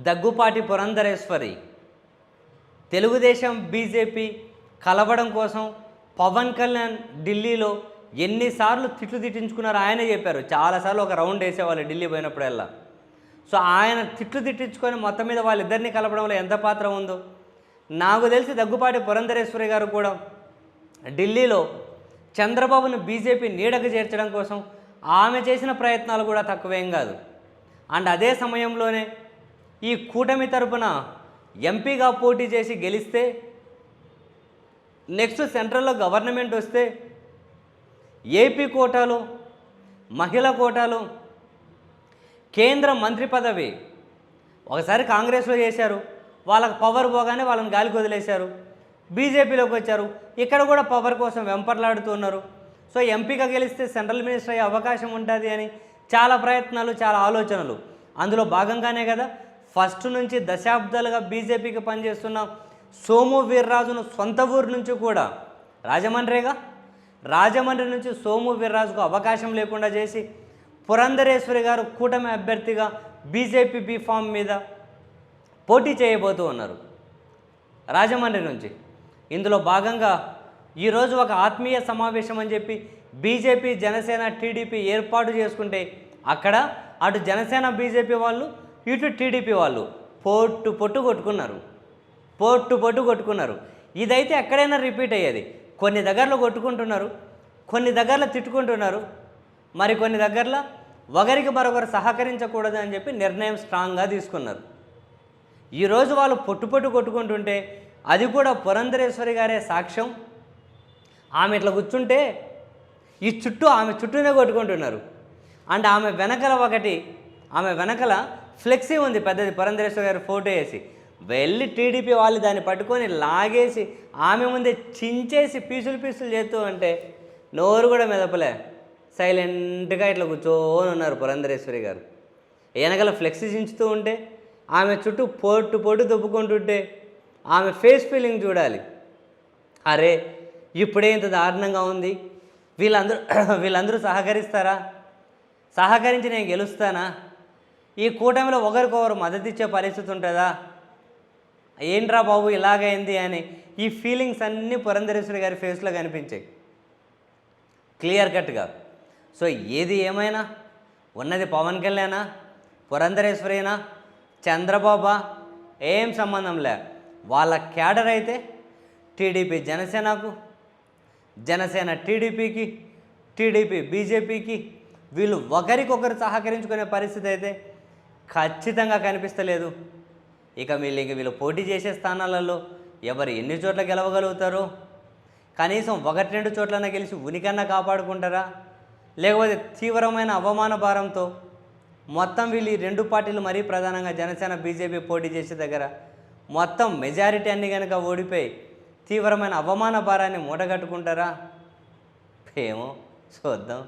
Daggubati Purandeswari Telugu Desam BJP కలవడం కోసం పవన్ కళ్యాణ్ ఢిల్లీలో ఎన్నిసార్లు తిట్లు తిట్టించుకున్నారో ఆయనే చెప్పారు. చాలాసార్లు ఒక రౌండ్ వేసేవాళ్ళు ఢిల్లీ పోయినప్పుడల్లా. సో ఆయన తిట్లు తిట్టించుకొని మొత్తం మీద వాళ్ళిద్దరిని కలపడంలో ఎంత పాత్ర ఉందో నాకు తెలిసి దగ్గుపాటి పురంధరేశ్వరి గారు కూడా ఢిల్లీలో చంద్రబాబును బీజేపీ నీడకు చేర్చడం కోసం ఆమె చేసిన ప్రయత్నాలు కూడా తక్కువేం కాదు. అండ్ అదే సమయంలోనే ఈ కూటమి తరపున ఎంపీగా పోటీ చేసి గెలిస్తే నెక్స్ట్ సెంట్రల్లో గవర్నమెంట్ వస్తే ఏపీ కోటాలో మహిళా కోటాలో కేంద్ర మంత్రి పదవి ఒకసారి కాంగ్రెస్లో చేశారు, వాళ్ళకి పవర్ పోగానే వాళ్ళని గాలికి వదిలేశారు. బీజేపీలోకి వచ్చారు, ఇక్కడ కూడా పవర్ కోసం వెంపర్లాడుతున్నారు. సో ఎంపీగా గెలిస్తే సెంట్రల్ మినిస్టర్ అయ్యే అవకాశం ఉంటుంది అని చాలా ప్రయత్నాలు, చాలా ఆలోచనలు. అందులో భాగంగానే కదా ఫస్ట్ నుంచి దశాబ్దాలుగా బీజేపీకి పనిచేస్తున్న సోము వీర్రాజును సొంత ఊరు నుంచి కూడా రాజమండ్రి నుంచి సోము వీర్రాజుకు అవకాశం లేకుండా చేసి పురంధరేశ్వరి గారు కూటమి అభ్యర్థిగా బీజేపీ బీఫామ్ మీద పోటీ చేయబోతూ ఉన్నారు రాజమండ్రి నుంచి. ఇందులో భాగంగా ఈరోజు ఒక ఆత్మీయ సమావేశం అని చెప్పి బీజేపీ జనసేన టీడీపీ ఏర్పాటు చేసుకుంటే అక్కడ అటు జనసేన బీజేపీ వాళ్ళు ఇటు టీడీపీ వాళ్ళు పొట్టు కొట్టుకున్నారు. ఇదైతే ఎక్కడైనా రిపీట్ అయ్యేది. కొన్ని దగ్గరలో కొట్టుకుంటున్నారు, కొన్ని దగ్గరలో తిట్టుకుంటున్నారు, మరి కొన్ని దగ్గరలో ఒకరికి మరొకరు సహకరించకూడదు అని చెప్పి నిర్ణయం స్ట్రాంగ్గా తీసుకున్నారు. ఈరోజు వాళ్ళు పొట్టు కొట్టుకుంటుంటే అది కూడా పురంధరేశ్వరి గారే సాక్ష్యం. ఆమె ఇట్లా కూర్చుంటే ఆమె చుట్టూనే కొట్టుకుంటున్నారు. అండ్ ఆమె వెనకల ఫ్లెక్సీ ఉంది పెద్దది, పురంధరేశ్వరి గారి ఫోటో వేసి వెళ్ళి టీడీపీ వాళ్ళు దాన్ని పట్టుకొని లాగేసి ఆమె ముందే చించేసి పీసులు చేస్తూ అంటే నోరు కూడా మెదపలే, సైలెంట్గా ఇట్లా కూర్చొని ఉన్నారు పురంధరేశ్వరి గారు. వెనకల ఫ్లెక్సీ చించుతూ ఉంటే ఆమె చుట్టూ పొట్టు దొబ్బుకుంటుంటే ఆమె ఫేస్ ఫీలింగ్ చూడాలి. అరే ఇప్పుడే ఇంత దారుణంగా ఉంది, వీళ్ళందరూ సహకరిస్తారా? సహకరించి నేను గెలుస్తానా? ఈ కూటమిలో ఒకరికొకరు మద్దతు ఇచ్చే పరిస్థితి ఉంటుందా? ఏంట్రా బాబు ఇలాగైంది అని ఈ ఫీలింగ్స్ అన్నీ పురంధరేశ్వరి గారి ఫేస్లో కనిపించాయి క్లియర్ కట్గా. సో ఏది ఏమైనా ఉన్నది పవన్ కళ్యాణా, పురంధరేశ్వరినా, చంద్రబాబా ఏం సంబంధం లే. వాళ్ళ క్యాడర్ అయితే టీడీపీ జనసేనకు, జనసేన టీడీపీకి, టీడీపీ బీజేపీకి వీళ్ళు ఒకరికొకరు సహకరించుకునే పరిస్థితి అయితే ఖచ్చితంగా కనిపిస్తలేదు. ఇక వీళ్ళు పోటీ చేసే స్థానాలలో ఎవరు ఎన్ని చోట్ల గెలవగలుగుతారో, కనీసం 1-2 చోట్లన్నా గెలిచి ఉనికన్నా కాపాడుకుంటారా, లేకపోతే తీవ్రమైన అవమాన భారంతో మొత్తం వీళ్ళు ఈ 2 పార్టీలు మరీ ప్రధానంగా జనసేన బీజేపీ పోటీ చేసే దగ్గర మొత్తం మెజారిటీ అన్ని కనుక ఓడిపోయి తీవ్రమైన అవమాన భారాన్ని మూటగట్టుకుంటారా? ఏమో చూద్దాం.